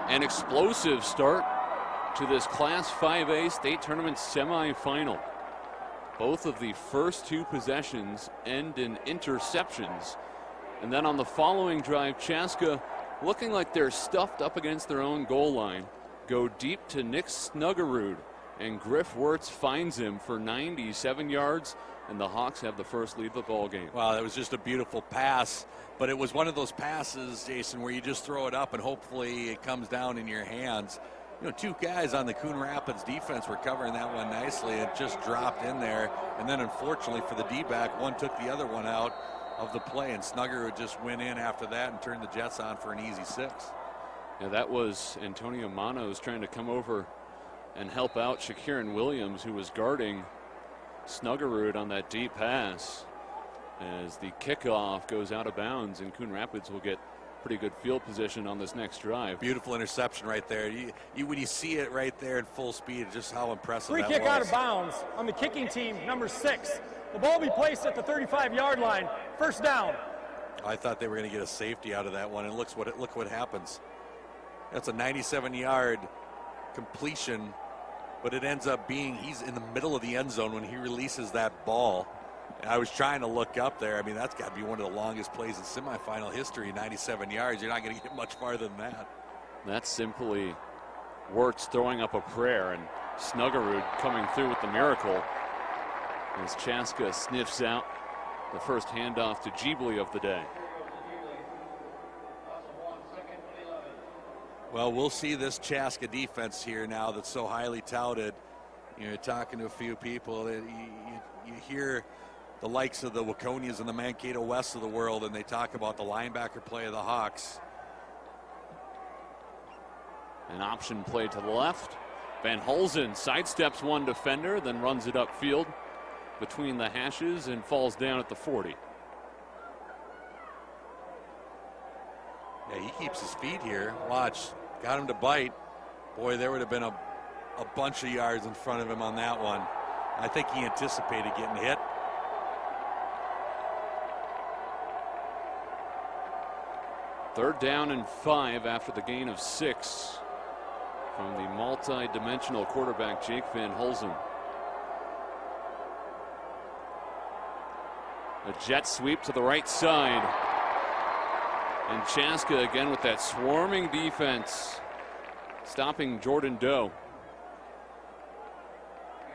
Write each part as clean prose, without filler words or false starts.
An explosive start to this Class 5A state tournament semifinal. Both of the first two possessions end in interceptions. And then on the following drive, Chaska, looking like they're stuffed up against their own goal line, go deep to Nick Snuggerud, and Griff Wirtz finds him for 97 yards, and the Hawks have the first lead of the ball game. Wow, that was just a beautiful pass, but it was one of those passes, Jason, where you just throw it up and hopefully it comes down in your hands. You know, two guys on the Coon Rapids defense were covering that one nicely. It just dropped in there, and then unfortunately for the D-back, one took the other one out of the play, and Snuggerud just went in after that and turned the Jets on for an easy 6. Yeah, that was Antonio Manos trying to come over and help out Shakirin Williams, who was guarding Snuggerud on that deep pass. As the kickoff goes out of bounds, and Coon Rapids will get pretty good field position on this next drive. Beautiful interception right there. When you see it right there in full speed, just how impressive that was. Free kick out of bounds on the kicking team, number 6. The ball will be placed at the 35-yard line. First down. I thought they were going to get a safety out of that one, and look what happens. That's a 97-yard completion, but it ends up being he's in the middle of the end zone when he releases that ball. And I was trying to look up there. I mean, that's got to be one of the longest plays in semifinal history, 97 yards. You're not going to get much farther than that. That's simply Wirtz throwing up a prayer, and Snuggerud coming through with the miracle as Chaska sniffs out the first handoff to Ghibli of the day. Well, we'll see this Chaska defense here now that's so highly touted. You know, talking to a few people, you hear the likes of the Waconias and the Mankato West of the world, and they talk about the linebacker play of the Hawks. An option play to the left. Van Holzen sidesteps one defender, then runs it upfield between the hashes and falls down at the 40. Yeah, he keeps his feet here. Watch. Got him to bite. Boy, there would have been a bunch of yards in front of him on that one. I think he anticipated getting hit. Third down and 5 after the gain of 6 from the multi-dimensional quarterback Jake Van Holzen. A jet sweep to the right side. And Chaska again with that swarming defense, stopping Jordan Doe.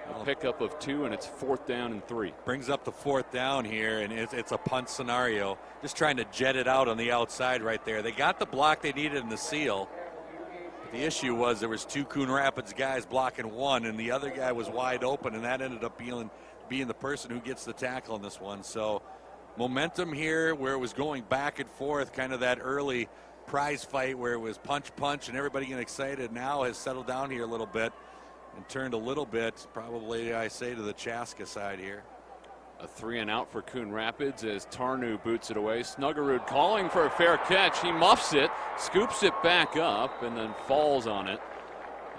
A pickup of 2, and it's 4th down and 3. Brings up the 4th down here, and it's a punt scenario. Just trying to jet it out on the outside right there. They got the block they needed in the seal. But the issue was there was 2 Coon Rapids guys blocking one, and the other guy was wide open, and that ended up being the person who gets the tackle in this one. So momentum here where it was going back and forth, kind of that early prize fight where it was punch, and everybody getting excited, now has settled down here a little bit and turned a little bit, probably, I say, to the Chaska side here. A 3 and out for Coon Rapids as Tarnu boots it away. Snuggerud calling for a fair catch. He muffs it, scoops it back up, and then falls on it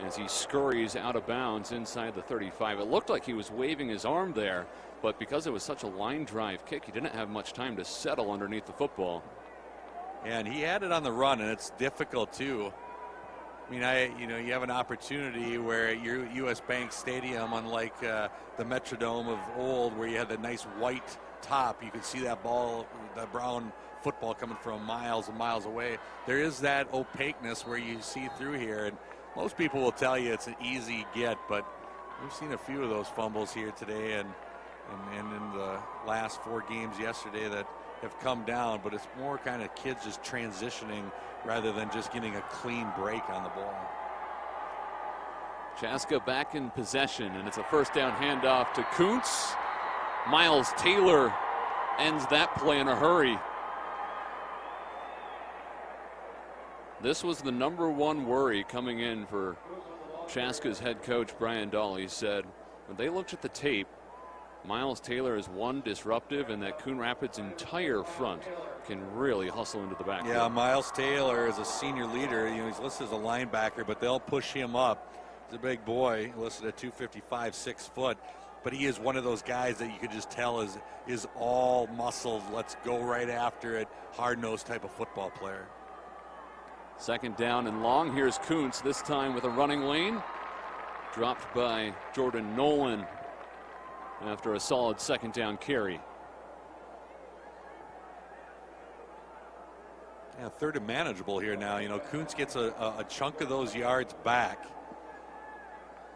as he scurries out of bounds inside the 35. It looked like he was waving his arm there, but because it was such a line drive kick, he didn't have much time to settle underneath the football. And he had it on the run, and it's difficult too. I mean, you have an opportunity where your U.S. Bank Stadium, unlike the Metrodome of old, where you had the nice white top, you could see that ball, the brown football coming from miles and miles away. There is that opaqueness where you see through here, and most people will tell you it's an easy get, but we've seen a few of those fumbles here today, and in the last 4 games yesterday that have come down, but it's more kind of kids just transitioning rather than just getting a clean break on the ball. Chaska back in possession, and it's a first down handoff to Kuntz. Miles Taylor ends that play in a hurry. This was the number 1 worry coming in for Chaska's head coach, Brian Dahl. He said when they looked at the tape, Miles Taylor is one disruptive, and that Coon Rapids' entire front can really hustle into the backfield. Yeah, Miles Taylor is a senior leader. You know, he's listed as a linebacker, but they'll push him up. He's a big boy, listed at 255, 6 foot. But he is one of those guys that you could just tell is all muscle. Let's go right after it. Hard-nosed type of football player. Second down and long. Here's Kuntz, this time with a running lane. Dropped by Jordan Nolan after a solid second down carry. Yeah, third and manageable here now. You know, Kuntz gets a chunk of those yards back.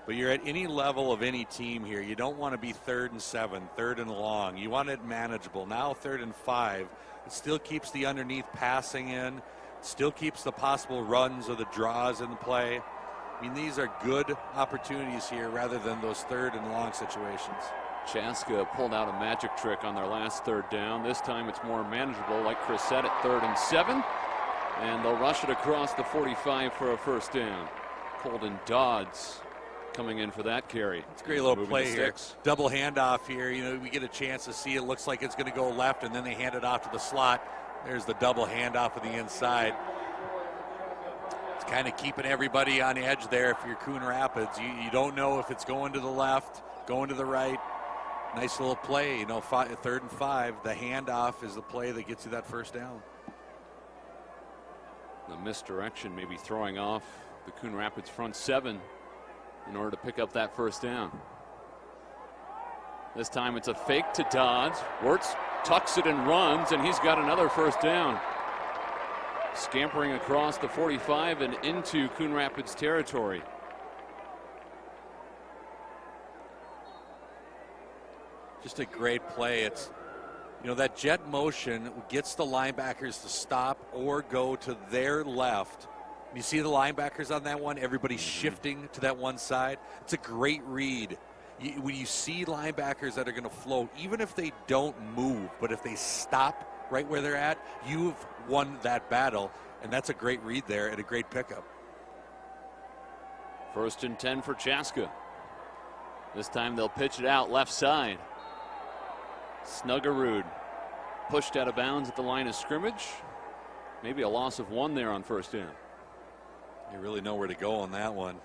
But you're at any level of any team here. You don't want to be 3rd and 7, 3rd and long. You want it manageable. Now 3rd and 5. It still keeps the underneath passing in. Still keeps the possible runs or the draws in the play. I mean, these are good opportunities here rather than those 3rd and long situations. Chaska pulled out a magic trick on their last 3rd down. This time it's more manageable, like Chris said, at 3rd and 7. And they'll rush it across the 45 for a first down. Colton Dodds coming in for that carry. It's a great little Moving play the here. sticks. Double handoff here. You know, we get a chance to see it. Looks like it's going to go left, and then they hand it off to the slot. There's the double handoff of the inside. It's kind of keeping everybody on edge there if you're Coon Rapids. You don't know if it's going to the left, going to the right. Nice little play, you know, 3rd and 5. The handoff is the play that gets you that first down. The misdirection maybe throwing off the Coon Rapids front 7 in order to pick up that first down. This time it's a fake to Dodds. Wirtz tucks it and runs, and he's got another first down. Scampering across the 45 and into Coon Rapids territory. Just a great play. It's, you know, that jet motion gets the linebackers to stop or go to their left. You see the linebackers on that one? Everybody's shifting to that one side. It's a great read. When you see linebackers that are going to flow, even if they don't move, but if they stop right where they're at, you've won that battle. And that's a great read there and a great pickup. 1st and 10 for Chaska. This time they'll pitch it out left side. Snuggerud pushed out of bounds at the line of scrimmage. Maybe a loss of 1 there on first down. You really know where to go on that one.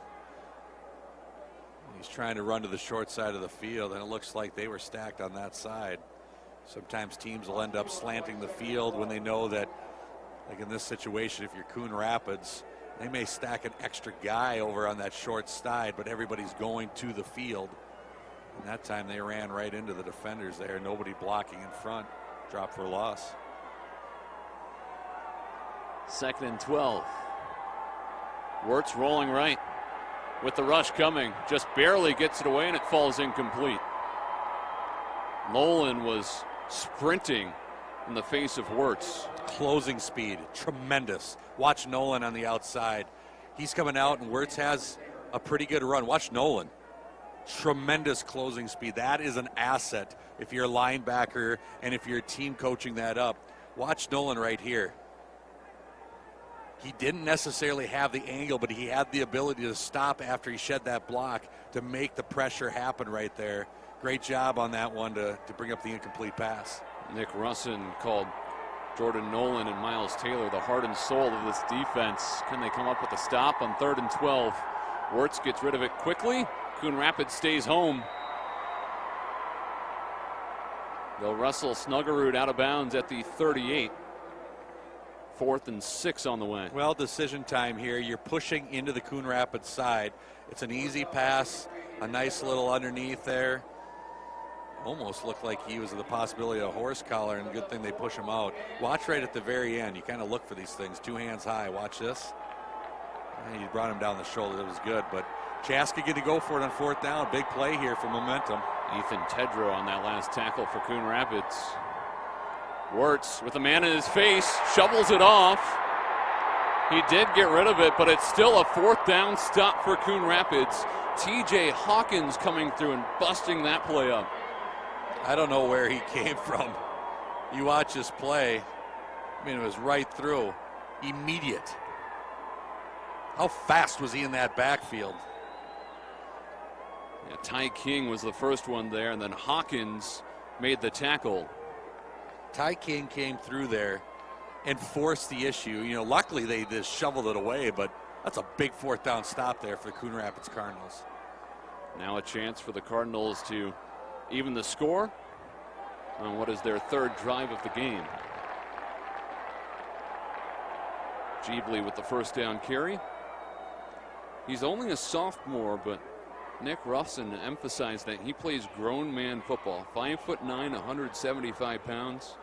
He's trying to run to the short side of the field, and it looks like they were stacked on that side. Sometimes teams will end up slanting the field when they know that, like in this situation, if you're Coon Rapids, they may stack an extra guy over on that short side, but everybody's going to the field. And that time they ran right into the defenders there. Nobody blocking in front. Drop for a loss. 2nd and 12. Wirtz rolling right with the rush coming. Just barely gets it away, and it falls incomplete. Nolan was sprinting in the face of Wirtz. Closing speed, tremendous. Watch Nolan on the outside. He's coming out, and Wirtz has a pretty good run. Watch Nolan. Tremendous closing speed. That is an asset if you're a linebacker and if you're a team coaching that up. Watch Nolan right here. He didn't necessarily have the angle, but he had the ability to stop after he shed that block to make the pressure happen right there. Great job on that one to bring up the incomplete pass. Nick Russin called Jordan Nolan and Miles Taylor the heart and soul of this defense. Can they come up with a stop on 3rd and 12? Wirtz gets rid of it quickly. Coon Rapids stays home. They'll wrestle Snuggerud out of bounds at the 38. 4th and 6 on the way. Well, decision time here. You're pushing into the Coon Rapids side. It's an easy pass, a nice little underneath there. Almost looked like he was the possibility of a horse collar, and good thing they push him out. Watch right at the very end. You kind of look for these things. 2 hands high. Watch this. And he brought him down the shoulder. That was good, but Chaska get to go for it on 4th down. Big play here for momentum. Ethan Tedrow on that last tackle for Coon Rapids. Wirtz with a man in his face, shovels it off. He did get rid of it, but it's still a 4th down stop for Coon Rapids. TJ Hawkins coming through and busting that play up. I don't know where he came from. You watch his play. I mean, it was right through. Immediate. How fast was he in that backfield? Yeah, Ty King was the first one there, and then Hawkins made the tackle. Ty King came through there and forced the issue. You know, luckily they just shoveled it away, but that's a big 4th down stop there for the Coon Rapids Cardinals. Now a chance for the Cardinals to even the score on what is their 3rd drive of the game. Jeebly with the first down carry. He's only a sophomore, but Nick Ruffson emphasized that he plays grown man football. 5'9", 175 pounds.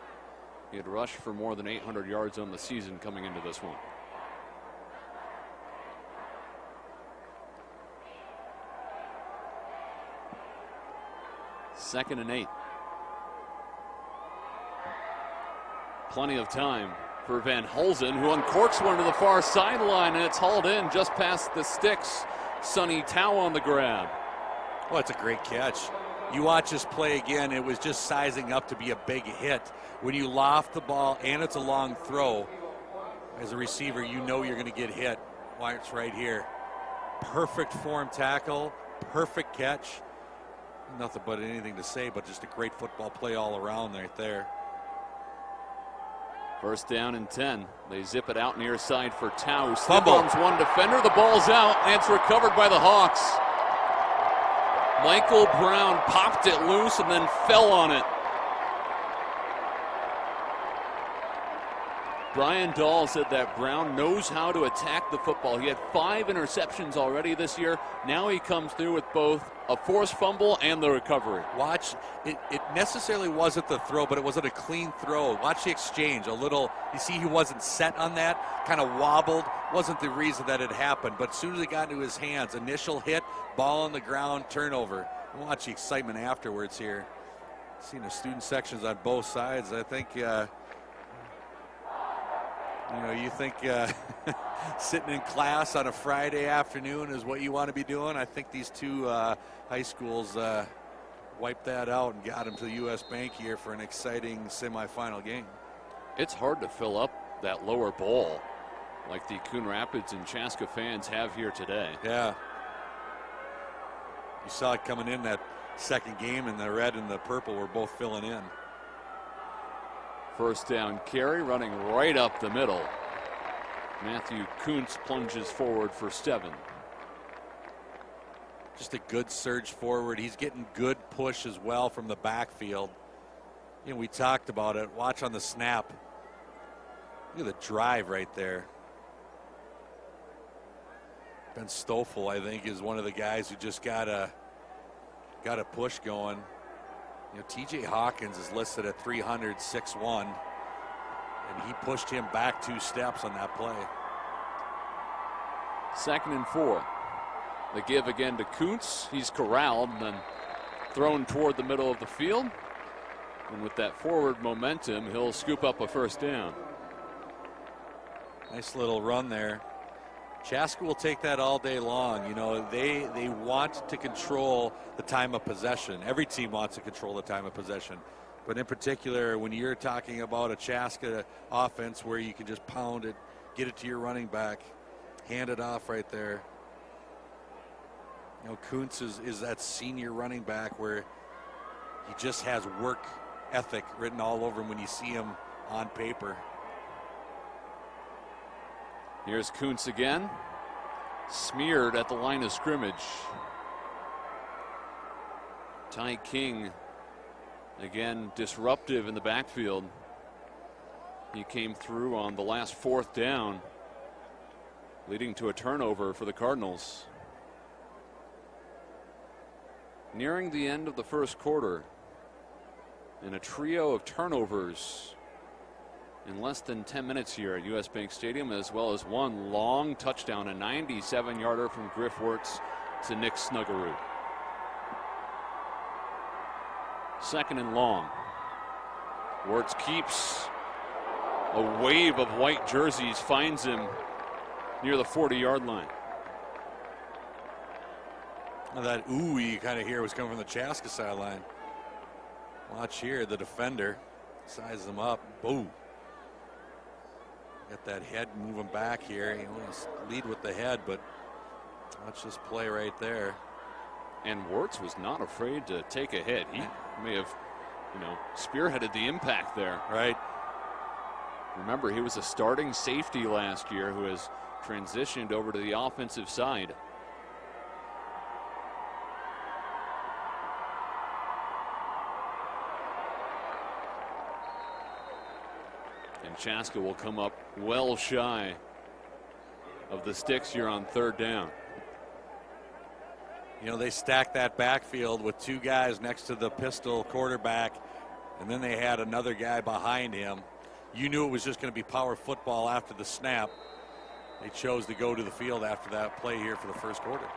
He had rushed for more than 800 yards on the season coming into this one. Second and 8. Plenty of time for Van Hulzen, who uncorks one to the far sideline, and it's hauled in just past the sticks. Sonny Tao on the grab. Well, it's a great catch. You watch this play again, it was just sizing up to be a big hit. When you loft the ball and it's a long throw, as a receiver, you know you're going to get hit. Why, it's right here. Perfect form tackle, perfect catch. Nothing but anything to say, but just a great football play all around right there. First down and 10. They zip it out near side for Tao. Stiff Fumble. arms one defender. The ball's out, and it's recovered by the Hawks. Michael Brown popped it loose and then fell on it. Brian Dahl said that Brown knows how to attack the football. He had 5 interceptions already this year. Now he comes through with both a forced fumble and the recovery. Watch, it necessarily wasn't the throw, but it wasn't a clean throw. Watch the exchange. A little, you see he wasn't set on that, kind of wobbled. Wasn't the reason that it happened, but as soon as it got into his hands, initial hit, ball on the ground, turnover. Watch the excitement afterwards here. Seeing the student sections on both sides. I think, you think sitting in class on a Friday afternoon is what you want to be doing. I think these two high schools wiped that out and got them to the U.S. Bank here for an exciting semifinal game. It's hard to fill up that lower bowl like the Coon Rapids and Chaska fans have here today. Yeah. You saw it coming in that second game, and the red and the purple were both filling in. First down carry, running right up the middle. Matthew Kuntz plunges forward for 7. Just a good surge forward. He's getting good push as well from the backfield. We talked about it. Watch on the snap. Look at the drive right there. Ben Stoffel, I think, is one of the guys who just got a push going. TJ Hawkins is listed at 300, 6'1", and he pushed him back 2 steps on that play. Second and 4. The give again to Kuntz. He's corralled and then thrown toward the middle of the field. And with that forward momentum, he'll scoop up a first down. Nice little run there. Chaska will take that all day long. They want to control the time of possession. Every team wants to control the time of possession. But in particular, when you're talking about a Chaska offense where you can just pound it, get it to your running back, hand it off right there. Kuntz is that senior running back where he just has work ethic written all over him when you see him on paper. Here's Kuntz again, smeared at the line of scrimmage. Ty King, again, disruptive in the backfield. He came through on the last 4th down, leading to a turnover for the Cardinals. Nearing the end of the first quarter, and a trio of turnovers in less than 10 minutes here at U.S. Bank Stadium, as well as one long touchdown, a 97-yarder from Griff Wirtz to Nick Snuggerud. Second and long. Wirtz keeps. A wave of white jerseys finds him near the 40-yard line. Now that ooh you kind of hear was coming from the Chaska sideline. Watch here, the defender sizes him up. Boom. Got that head moving back here. He wants to lead with the head, but watch this play right there. And Wirtz was not afraid to take a hit. He may have, spearheaded the impact there. Right. Remember, he was a starting safety last year who has transitioned over to the offensive side. And Chaska will come up well shy of the sticks here on 3rd down. You know, they stacked that backfield with 2 guys next to the pistol quarterback, and then they had another guy behind him. You knew it was just going to be power football after the snap. They chose to go to the field after that play here for the first quarter.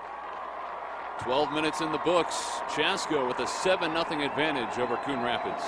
12 minutes in the books. Chasko with a 7-0 advantage over Coon Rapids.